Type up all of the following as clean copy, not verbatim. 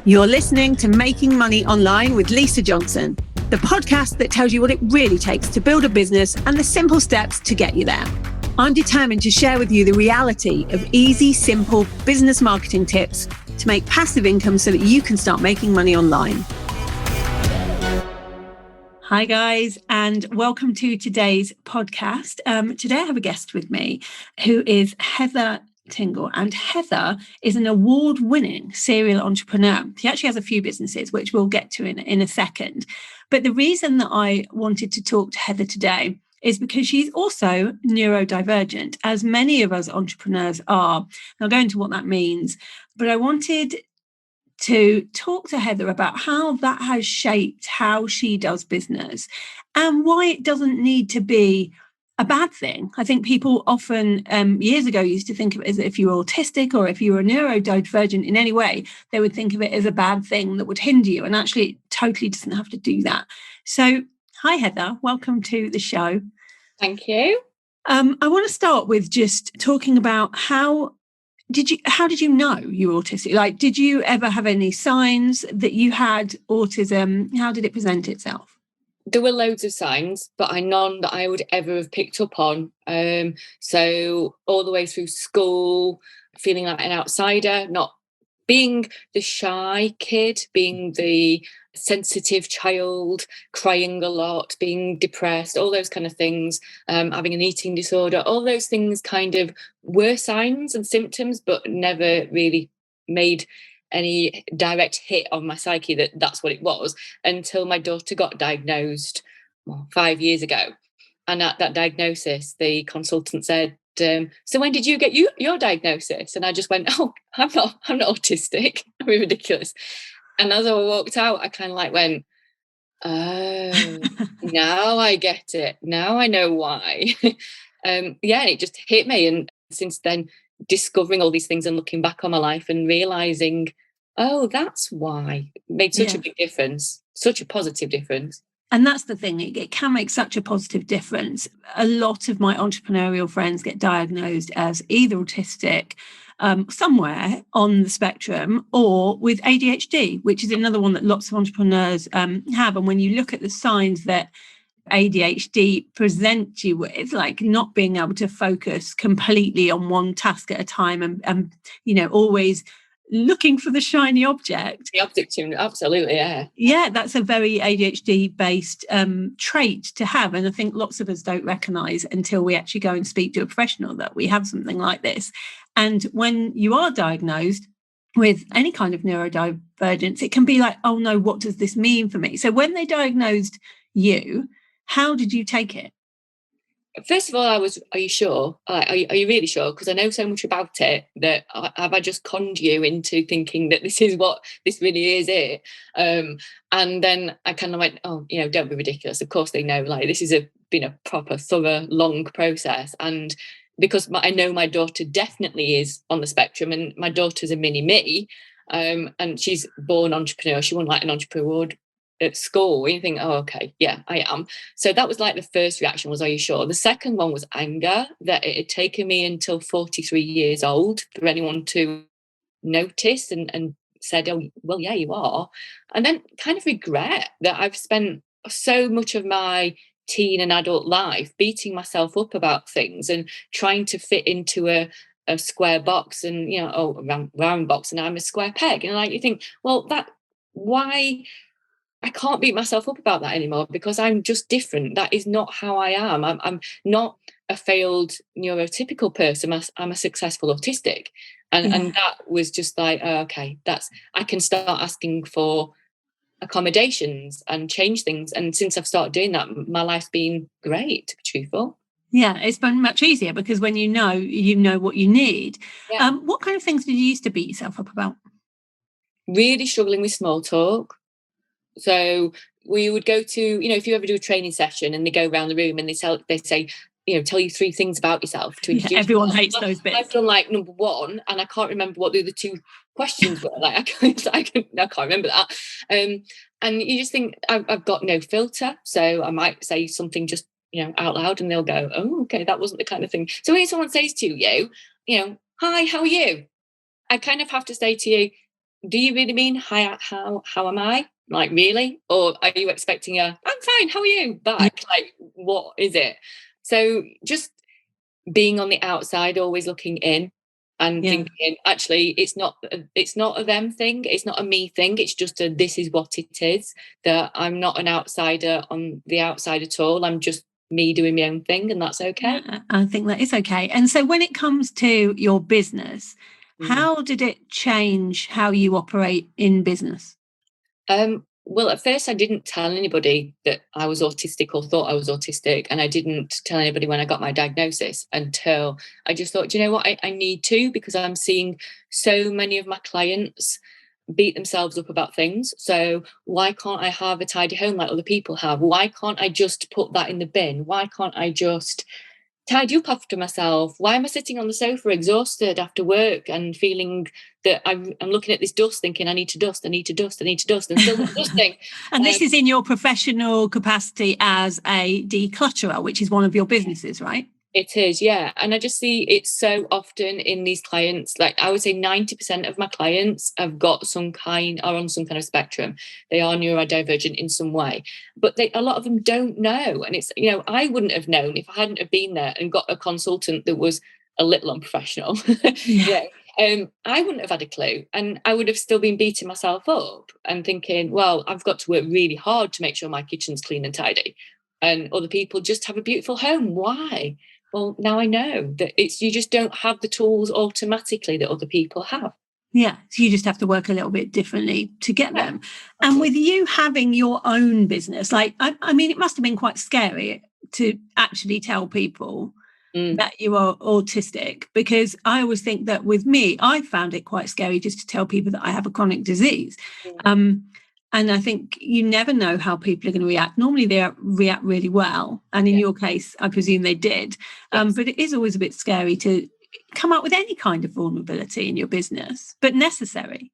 You're listening to Making Money Online with Lisa Johnson, the podcast that tells you what it really takes to build a business and the simple steps to get you there. I'm determined to share with you the reality of easy, simple business marketing tips to make passive income so that you can start making money online. Hi guys, and welcome to today's podcast. Today I have a guest with me who is Heather Tingle, and Heather is an award-winning serial entrepreneur. She actually has a few businesses, which we'll get to in a second. But the reason that I wanted to talk to Heather today is because she's also neurodivergent, as many of us entrepreneurs are. I'll go into what that means, but I wanted to talk to Heather about how that has shaped how she does business and why it doesn't need to be a bad thing. I think people often years ago used to think of it as if you were autistic or if you were neurodivergent in any way, they would think of it as a bad thing that would hinder you. And actually, it totally doesn't have to do that. So, hi, Heather. Welcome to the show. Thank you. I want to start with just talking about how did you know you were autistic? Like, did you ever have any signs that you had autism? How did it present itself? There were loads of signs, but none that I would ever have picked up on. So all the way through school, feeling like an outsider, not being the shy kid, being the sensitive child, crying a lot, being depressed, all those kind of things, having an eating disorder, all those things kind of were signs and symptoms, but never really made any direct hit on my psyche that's what it was until my daughter got diagnosed 5 years ago. And at that diagnosis, the consultant said, so when did you get your diagnosis? And I just went, oh, I'm not autistic. I'm ridiculous. And as I walked out, I kind of like went, oh, now I get it. Now I know why. It just hit me. And since then, discovering all these things and looking back on my life and realizing, oh, that's why. It made such a big difference, such a positive difference. And that's the thing, it can make such a positive difference. A lot of my entrepreneurial friends get diagnosed as either autistic, somewhere on the spectrum, or with ADHD, which is another one that lots of entrepreneurs have. And when you look at the signs that ADHD present you with, like not being able to focus completely on one task at a time and always looking for the shiny object. The object, absolutely, yeah. Yeah, that's a very ADHD-based trait to have. And I think lots of us don't recognise until we actually go and speak to a professional that we have something like this. And when you are diagnosed with any kind of neurodivergence, it can be like, oh no, what does this mean for me? So when they diagnosed you, how did you take it? First of all, are you sure? Are you really sure? Because I know so much about it that have I just conned you into thinking that this is what this really is it? And then I kind of went, oh, don't be ridiculous. Of course they know, like this has been a proper, thorough, long process. And because I know my daughter definitely is on the spectrum, and my daughter's a mini me, and she's born entrepreneur. She won like an entrepreneur award at school. And you think, oh, okay, yeah, I am. So that was like the first reaction was, are you sure? The second one was anger, that it had taken me until 43 years old for anyone to notice and said, oh, well, yeah, you are. And then kind of regret that I've spent so much of my teen and adult life beating myself up about things and trying to fit into a square box and, a round box, and I'm a square peg. And like you think, well, why... I can't beat myself up about that anymore because I'm just different. That is not how I am. I'm not a failed neurotypical person. I'm a successful autistic. And that was just like, okay, I can start asking for accommodations and change things. And since I've started doing that, my life's been great, to be truthful. Yeah, it's been much easier because when you know what you need. Yeah. What kind of things did you used to beat yourself up about? Really struggling with small talk. So we would go to, if you ever do a training session and they go around the room and they say, tell you 3 things about yourself to introduce everyone yourself. Hates those bits. I've done like number 1 and I can't remember what the other 2 questions were. Like I can't remember that. And you just think I've got no filter. So I might say something just, out loud and they'll go, oh, okay, that wasn't the kind of thing. So when someone says to you, hi, how are you? I kind of have to say to you, do you really mean how am I? Like, really? Or are you expecting I'm fine, how are you? Back? Like, what is it? So just being on the outside, always looking in and thinking, actually, it's not a them thing, it's not a me thing, it's just this is what it is, that I'm not an outsider on the outside at all, I'm just me doing my own thing, and that's okay. Yeah, I think that is okay. And so when it comes to your business, how did it change how you operate in business? Well, at first I didn't tell anybody that I was autistic or thought I was autistic, and I didn't tell anybody when I got my diagnosis until I just thought, do you know what, I need to, because I'm seeing so many of my clients beat themselves up about things. So why can't I have a tidy home like other people have? Why can't I just put that in the bin? Why can't I just tidy up after myself? Why am I sitting on the sofa exhausted after work and feeling that I'm looking at this dust thinking I need to dust, and still not dusting? And this is in your professional capacity as a declutterer, which is one of your businesses, right? It is, yeah. And I just see it so often in these clients. Like, I would say 90% of my clients have got are on some kind of spectrum. They are neurodivergent in some way, but a lot of them don't know. And it's, I wouldn't have known if I hadn't have been there and got a consultant that was a little unprofessional. I wouldn't have had a clue, and I would have still been beating myself up and thinking, well, I've got to work really hard to make sure my kitchen's clean and tidy, and other people just have a beautiful home. Why? Well, now I know that you just don't have the tools automatically that other people have. Yeah, so you just have to work a little bit differently to get them. And with you having your own business, like, I mean, it must have been quite scary to actually tell people that you are autistic, because I always think that with me, I found it quite scary just to tell people that I have a chronic disease. And I think you never know how people are going to react. Normally they react really well. And in your case, I presume they did. Yes. But it is always a bit scary to come up with any kind of vulnerability in your business, but necessary.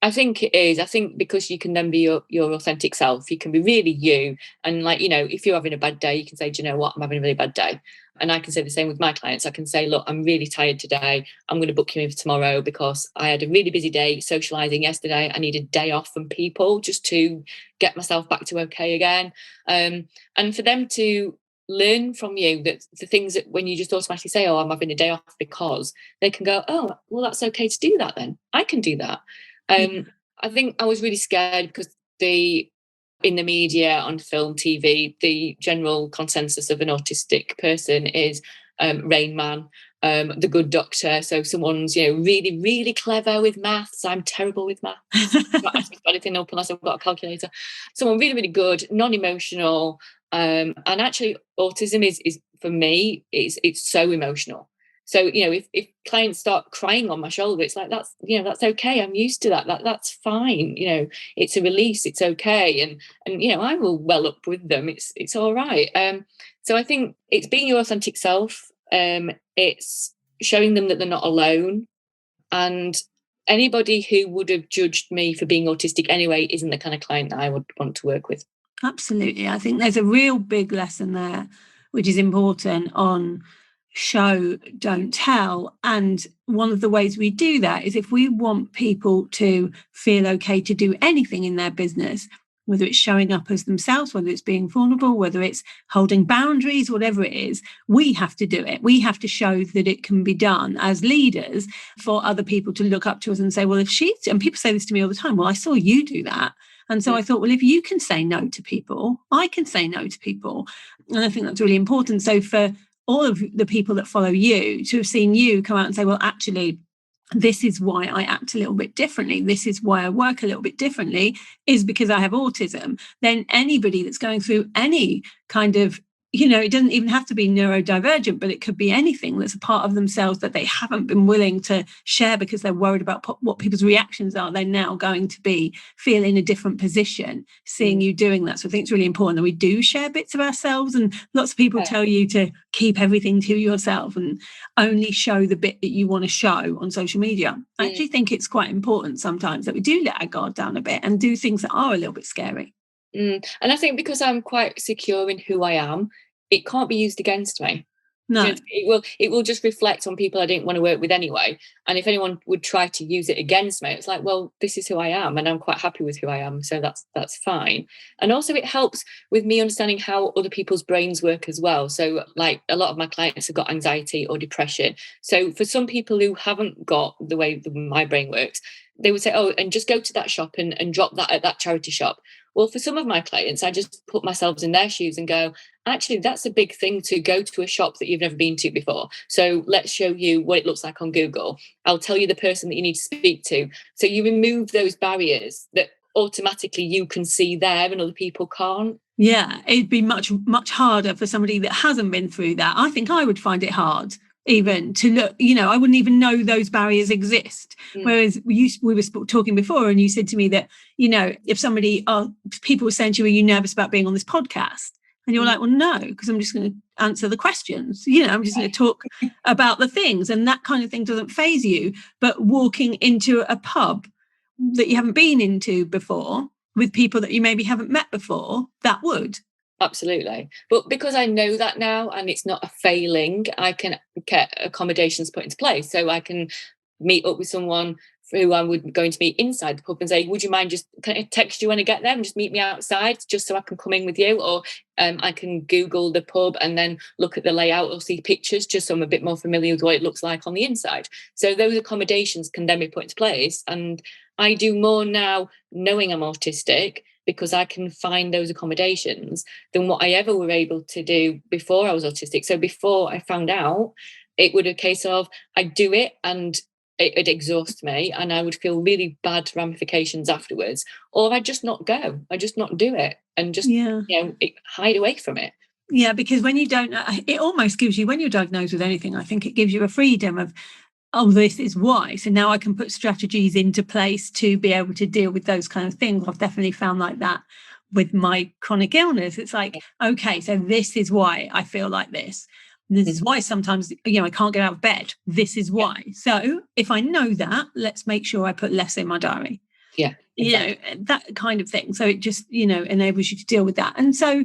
I think it is. I think because you can then be your authentic self. You can be really you. And if you're having a bad day, you can say, do you know what, I'm having a really bad day. And I can say the same with my clients. I can say, look, I'm really tired today. I'm going to book you in for tomorrow because I had a really busy day socialising yesterday. I need a day off from people just to get myself back to okay again. And for them to learn from you that the things that when you just automatically say, oh, I'm having a day off, because they can go, oh, well, that's okay to do that then. I can do that. I think I was really scared because in the media, on film, TV, the general consensus of an autistic person is Rain Man, the good doctor. So someone's, really, really clever with maths. I'm terrible with maths. I'm not asking for anything up unless I've got a calculator. Someone really, really good, non-emotional. And actually, autism is for me, it's so emotional. So, if clients start crying on my shoulder, it's like, that's okay. I'm used to that. That's fine. It's a release. It's okay. And I will well up with them. It's all right. So I think it's being your authentic self. It's showing them that they're not alone. And anybody who would have judged me for being autistic anyway isn't the kind of client that I would want to work with. Absolutely. I think there's a real big lesson there, which is important on show, don't tell. And one of the ways we do that is if we want people to feel okay to do anything in their business, whether it's showing up as themselves, whether it's being vulnerable, whether it's holding boundaries, whatever it is, we have to do it. We have to show that it can be done as leaders for other people to look up to us and say, well, and people say this to me all the time, well, I saw you do that. And so I thought, well, if you can say no to people, I can say no to people. And I think that's really important. So for all of the people that follow you to have seen you come out and say, well, actually, this is why I act a little bit differently, this is why I work a little bit differently, is because I have autism, then anybody that's going through any kind of, it doesn't even have to be neurodivergent, but it could be anything that's a part of themselves that they haven't been willing to share because they're worried about what people's reactions are. They're now going to feel in a different position seeing you doing that. So I think it's really important that we do share bits of ourselves, and lots of people tell you to keep everything to yourself and only show the bit that you want to show on social media. I actually think it's quite important sometimes that we do let our guard down a bit and do things that are a little bit scary. And I think because I'm quite secure in who I am, it can't be used against me. No. It will just reflect on people I didn't want to work with anyway. And if anyone would try to use it against me, it's like, well, this is who I am, and I'm quite happy with who I am, so that's fine. And also it helps with me understanding how other people's brains work as well. So like a lot of my clients have got anxiety or depression. So for some people who haven't got the way my brain works, they would say, oh, and just go to that shop and drop that at that charity shop. Well, for some of my clients, I just put myself in their shoes and go, actually, that's a big thing to go to a shop that you've never been to before. So let's show you what it looks like on Google. I'll tell you the person that you need to speak to. So you remove those barriers that automatically you can see there and other people can't. Yeah, it'd be much, much harder for somebody that hasn't been through that. I think I would find it hard even to look, I wouldn't even know those barriers exist. Whereas we were talking before and you said to me that, if people were saying to you, are you nervous about being on this podcast? And you're like, well, no, because I'm just going to answer the questions. I'm just going to talk about the things, and that kind of thing doesn't faze you. But walking into a pub that you haven't been into before with people that you maybe haven't met before, that would. Absolutely. But because I know that now and it's not a failing, I can get accommodations put into place. So I can meet up with someone who I would going to meet inside the pub and say, would you mind can I text you when I get there and just meet me outside just so I can come in with you? Or I can Google the pub and then look at the layout or see pictures just so I'm a bit more familiar with what it looks like on the inside. So those accommodations can then be put into place. And I do more now knowing I'm autistic because I can find those accommodations than what I ever were able to do before I was autistic. So before I found out, it would be a case of I'd do it and it'd exhaust me and I would feel really bad ramifications afterwards, or I'd just not go. I'd just not do it and just hide away from it. Yeah, because when you don't, it almost gives you, when you're diagnosed with anything, I think it gives you a freedom of, oh, this is why. So now I can put strategies into place to be able to deal with those kind of things. I've definitely found like that with my chronic illness. It's like, okay, so this is why I feel like this. This is why sometimes, I can't get out of bed. This is why. So if I know that, let's make sure I put less in my diary. Yeah. Exactly. That kind of thing. So it just, enables you to deal with that. And so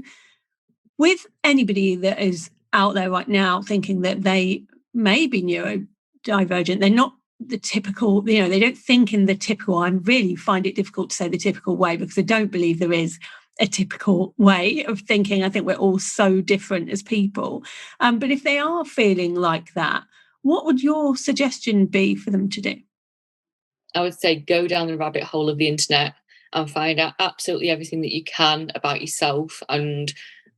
with anybody that is out there right now thinking that they may be neurodivergent, they're not the typical, they don't think in the typical, I really find it difficult to say the typical way because I don't believe there is a typical way of thinking. I think we're all so different as people. But if they are feeling like that, what would your suggestion be for them to do? I would say go down the rabbit hole of the internet and find out absolutely everything that you can about yourself and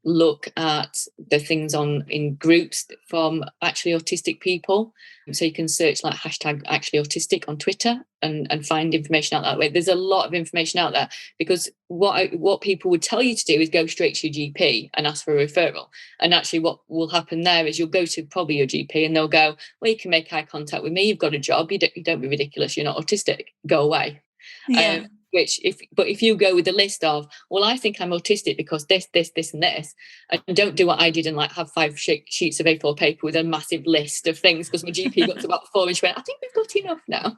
look at the things in groups from actually autistic people. So you can search like hashtag actually autistic on Twitter and find information out that way. There's a lot of information out there because what people would tell you to do is go straight to your GP and ask for a referral. And actually what will happen there is you'll go to probably your GP and they'll go, well, you can make eye contact with me. You've got a job. You don't be ridiculous. You're not autistic. Go away. Yeah. If you go with the list of, well, I think I'm autistic because this, and this, and don't do what I did and like have 5 sheets of A4 paper with a massive list of things because my GP got to about 4 and she went, I think we've got enough now.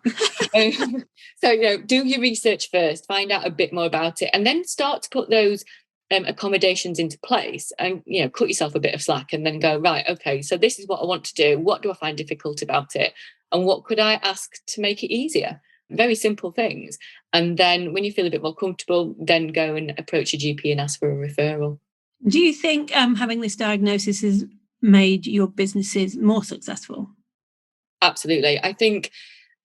So, do your research first, find out a bit more about it, and then start to put those accommodations into place and, cut yourself a bit of slack and then go, right, okay, so this is what I want to do. What do I find difficult about it? And what could I ask to make it easier? Very simple things. And then when you feel a bit more comfortable, then go and approach your GP and ask for a referral. Do you think having this diagnosis has made your businesses more successful? Absolutely. I think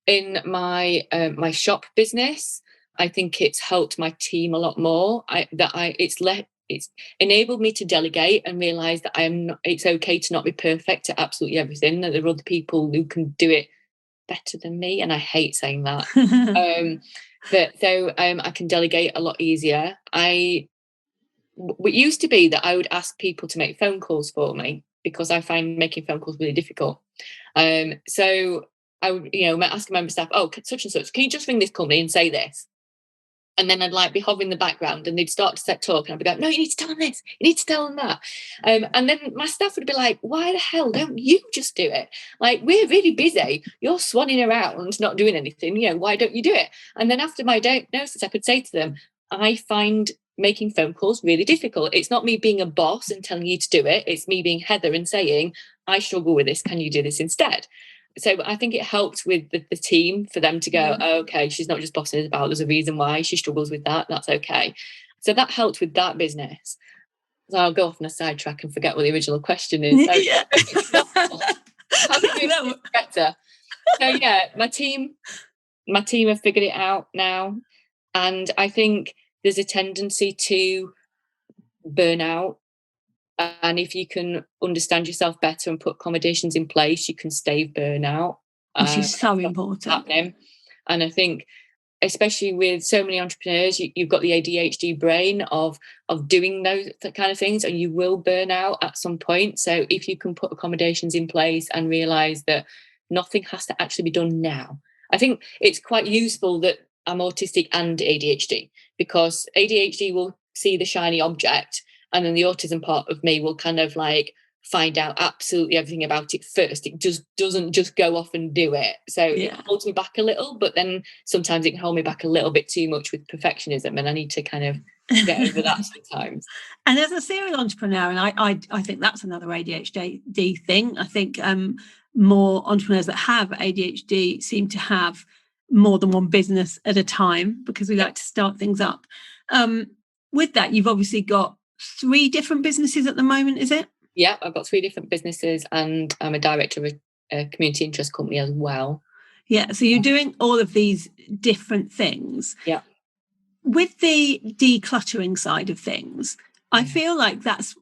in my my shop business, I think it's helped my team a lot more. It's enabled me to delegate and realize that it's okay to not be perfect at absolutely everything. That there are other people who can do it better than me, and I hate saying that. I can delegate a lot easier. It used to be that I would ask people to make phone calls for me because I find making phone calls really difficult. So I would, ask a member of staff, oh, such and such, can you just ring this company and say this? And then I'd be hovering in the background and they'd start to talk and I'd be like, no, you need to tell them this, you need to tell them that. And then my staff would be like, why the hell don't you just do it? Like, we're really busy. You're swanning around, not doing anything. Why don't you do it? And then after my diagnosis, I could say to them, I find making phone calls really difficult. It's not me being a boss and telling you to do it. It's me being Heather and saying, I struggle with this, can you do this instead? So I think it helped with the team for them to go, oh, okay, she's not just bossing us about, there's a reason why she struggles with that, that's okay. So that helped with that business. So I'll go off on a sidetrack and forget what the original question is. So, Yeah. how do we do it better? So yeah, my team have figured it out now. And I think there's a tendency to burn out. And if you can understand yourself better and put accommodations in place, you can stave burnout. Which is so important. Happening. And I think, especially with so many entrepreneurs, you've got the ADHD brain of doing those kind of things, and you will burn out at some point. So if you can put accommodations in place and realise that nothing has to actually be done now. I think it's quite useful that I'm autistic and ADHD, because ADHD will see the shiny object, and then the autism part of me will kind of like find out absolutely everything about it first. It just doesn't just go off and do it. So it holds me back a little, but then sometimes it can hold me back a little bit too much with perfectionism, and I need to kind of get over that sometimes. And as a serial entrepreneur, and I think that's another ADHD thing. I think more entrepreneurs that have ADHD seem to have more than one business at a time, because we like to start things up. With that, you've obviously got 3 different businesses at the moment, is it? Yeah, I've got 3 different businesses, and I'm a director of a community interest company as well. Yeah, so you're doing all of these different things. Yeah. With the decluttering side of things, I feel like that's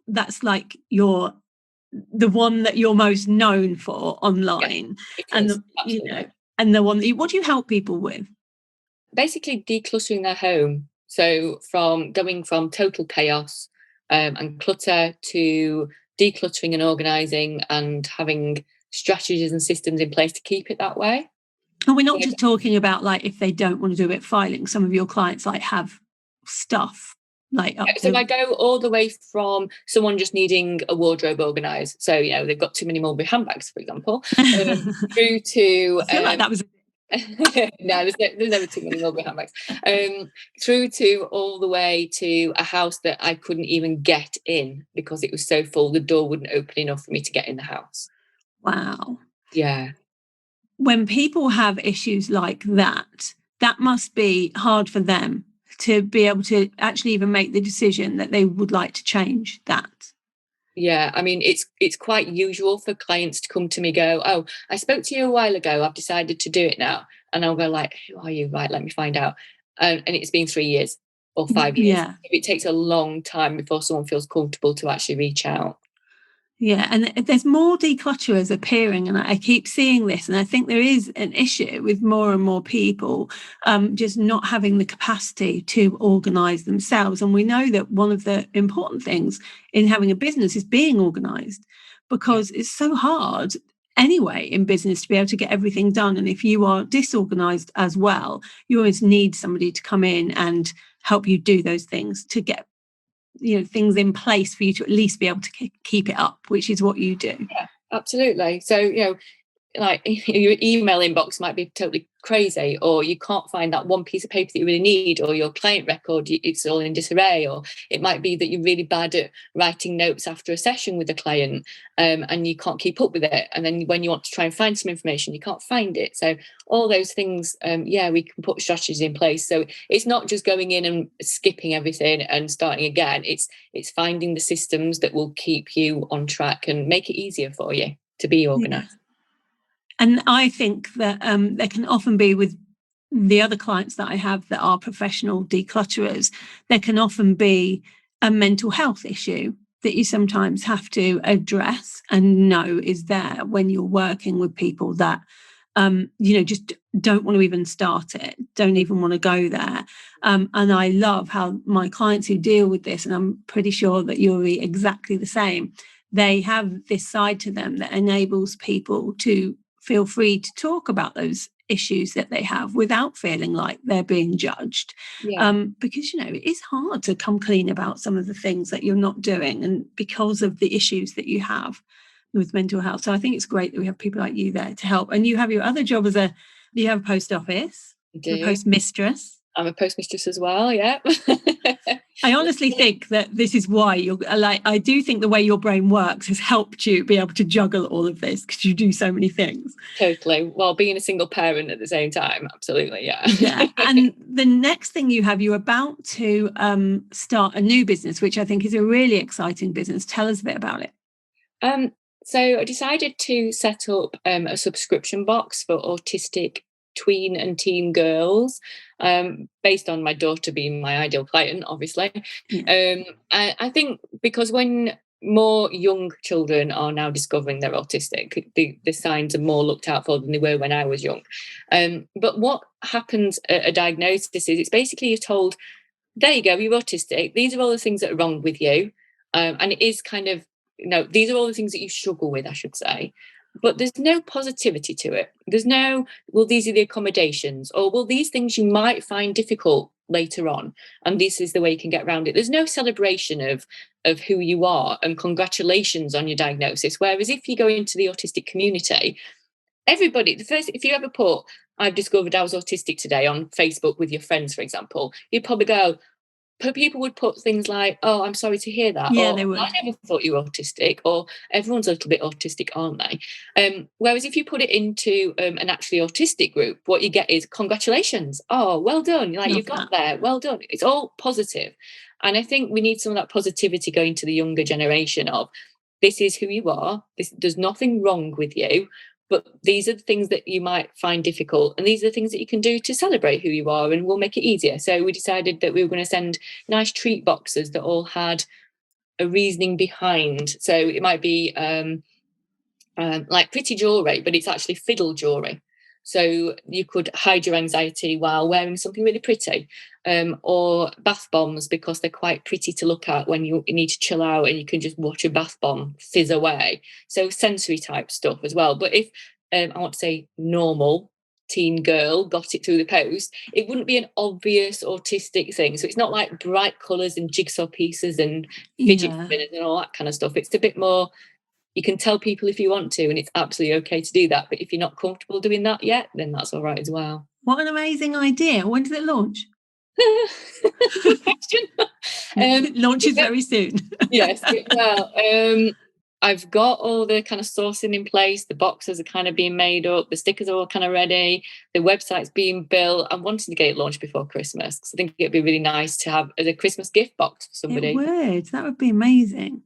like the one that you're most known for online, and and the one that what do you help people with? Basically, decluttering their home. So going from total chaos and clutter to decluttering and organising, and having strategies and systems in place to keep it that way. And we're not just talking about like if they don't want to do it, filing. Some of your clients like have stuff like so I go all the way from someone just needing a wardrobe organised. So they've got too many Mulberry handbags, for example, through to I feel like that was no, there's never too many Mulberry handbags. Through to all the way to a house that I couldn't even get in because it was so full. The door wouldn't open enough for me to get in the house. Wow. Yeah. When people have issues like that, that must be hard for them to be able to actually even make the decision that they would like to change that. Yeah, I mean, it's quite usual for clients to come to me, go, oh, I spoke to you a while ago, I've decided to do it now. And I'll go like, who are you? Right, let me find out. And it's been 3 years or 5 years. Yeah. It takes a long time before someone feels comfortable to actually reach out. Yeah, and there's more declutterers appearing, and I keep seeing this, and I think there is an issue with more and more people just not having the capacity to organise themselves. And we know that one of the important things in having a business is being organised, because it's so hard anyway in business to be able to get everything done. And if you are disorganised as well, you always need somebody to come in and help you do those things, to get things in place for you to at least be able to keep it up, which is what you do. Yeah, absolutely. So like your email inbox might be totally crazy, or you can't find that one piece of paper that you really need, or your client record, it's all in disarray, or it might be that you're really bad at writing notes after a session with a client, and you can't keep up with it, and then when you want to try and find some information, you can't find it. So all those things, we can put strategies in place. So it's not just going in and skipping everything and starting again. It's finding the systems that will keep you on track and make it easier for you to be organised. And I think that there can often be, with the other clients that I have that are professional declutterers, there can often be a mental health issue that you sometimes have to address and know is there when you're working with people that, just don't want to even start it, don't even want to go there. And I love how my clients who deal with this, and I'm pretty sure that you'll be exactly the same, they have this side to them that enables people to feel free to talk about those issues that they have without feeling like they're being judged. Because, it is hard to come clean about some of the things that you're not doing, and because of the issues that you have with mental health. So I think it's great that we have people like you there to help. And you have your other job you have a post office, you're a postmistress. I'm a postmistress as well, yeah. I honestly think that this is why you're like, I do think the way your brain works has helped you be able to juggle all of this because you do so many things. Totally. While being a single parent at the same time. Absolutely. Yeah. Yeah. And the next thing you're about to start a new business, which I think is a really exciting business. Tell us a bit about it. So I decided to set up a subscription box for autistic tween and teen girls, based on my daughter being my ideal client, obviously. Yeah. I think because when more young children are now discovering they're autistic, the signs are more looked out for than they were when I was young. But what happens at a diagnosis is it's basically you're told, there you go, you're autistic. These are all the things that are wrong with you. And it is kind of, these are all the things that you struggle with, I should say. But there's no positivity to it. There's no, well, these are the accommodations, or well, these things you might find difficult later on, and this is the way you can get around it. There's no celebration of who you are and congratulations on your diagnosis. Whereas if you go into the autistic community, everybody, if you ever put, I've discovered I was autistic today on Facebook with your friends, for example, you'd probably go, people would put things like, oh, I'm sorry to hear that. Yeah, or, they would. I never thought you were autistic, or everyone's a little bit autistic, aren't they? Whereas if you put it into an actually autistic group, what you get is congratulations. Oh, well done. Like, you've got there. Well done. It's all positive. And I think we need some of that positivity going to the younger generation of, this is who you are. There's nothing wrong with you. But these are the things that you might find difficult, and these are the things that you can do to celebrate who you are, and we'll make it easier. So we decided that we were going to send nice treat boxes that all had a reasoning behind. So it might be like pretty jewelry, but it's actually fiddle jewelry. So you could hide your anxiety while wearing something really pretty, or bath bombs, because they're quite pretty to look at when you need to chill out and you can just watch a bath bomb fizz away. So sensory type stuff as well. But if I want to say normal teen girl got it through the post, it wouldn't be an obvious autistic thing. So it's not like bright colours and jigsaw pieces and fidget spinners and all that kind of stuff. It's a bit more, you can tell people if you want to, and it's absolutely okay to do that. But if you're not comfortable doing that yet, then that's all right as well. What an amazing idea. When does it launch? Launches very soon. Yes. Well, I've got all the kind of sourcing in place. The boxes are kind of being made up. The stickers are all kind of ready. The website's being built. I'm wanting to get it launched before Christmas, because I think it'd be really nice to have as a Christmas gift box for somebody. It would. That would be amazing.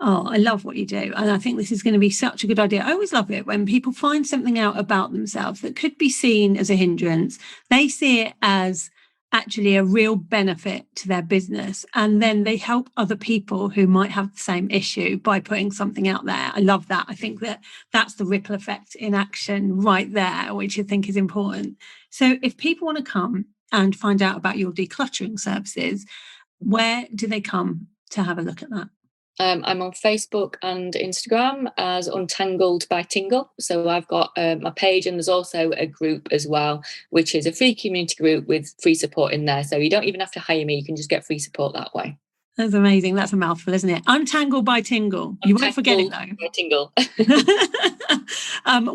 Oh, I love what you do. And I think this is going to be such a good idea. I always love it when people find something out about themselves that could be seen as a hindrance. They see it as actually a real benefit to their business. And then they help other people who might have the same issue by putting something out there. I love that. I think that that's the ripple effect in action right there, which I think is important. So if people want to come and find out about your decluttering services, where do they come to have a look at that? I'm on Facebook and Instagram as Untangled by Tingle. So I've got my page, and there's also a group as well, which is a free community group with free support in there. So you don't even have to hire me. You can just get free support that way. That's amazing. That's a mouthful, isn't it? Untangled by Tingle. You won't forget it, though. By Tingle.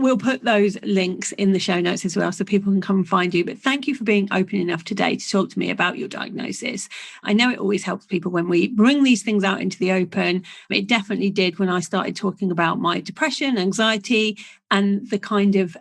We'll put those links in the show notes as well, so people can come and find you. But thank you for being open enough today to talk to me about your diagnosis. I know it always helps people when we bring these things out into the open. It definitely did when I started talking about my depression, anxiety, and the kind of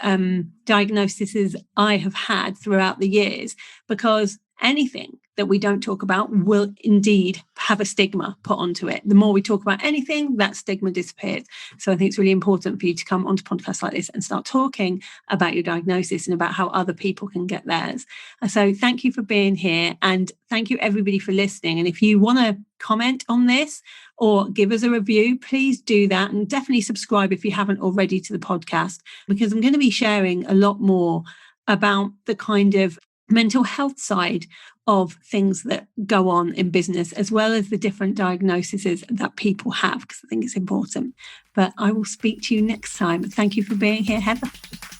diagnoses I have had throughout the years, because anything that we don't talk about will indeed have a stigma put onto it. The more we talk about anything, that stigma disappears. So I think it's really important for you to come onto podcasts like this and start talking about your diagnosis and about how other people can get theirs. So thank you for being here, and thank you everybody for listening. And if you want to comment on this or give us a review, please do that, and definitely subscribe if you haven't already to the podcast, because I'm going to be sharing a lot more about the kind of mental health side of things that go on in business, as well as the different diagnoses that people have, because I think it's important. But I will speak to you next time. Thank you for being here, Heather.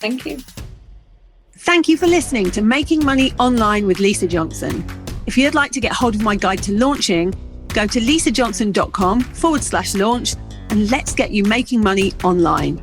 Thank you. Thank you for listening to Making Money Online with Lisa Johnson. If you'd like to get hold of my guide to launching, go to lisajohnson.com/launch and let's get you making money online.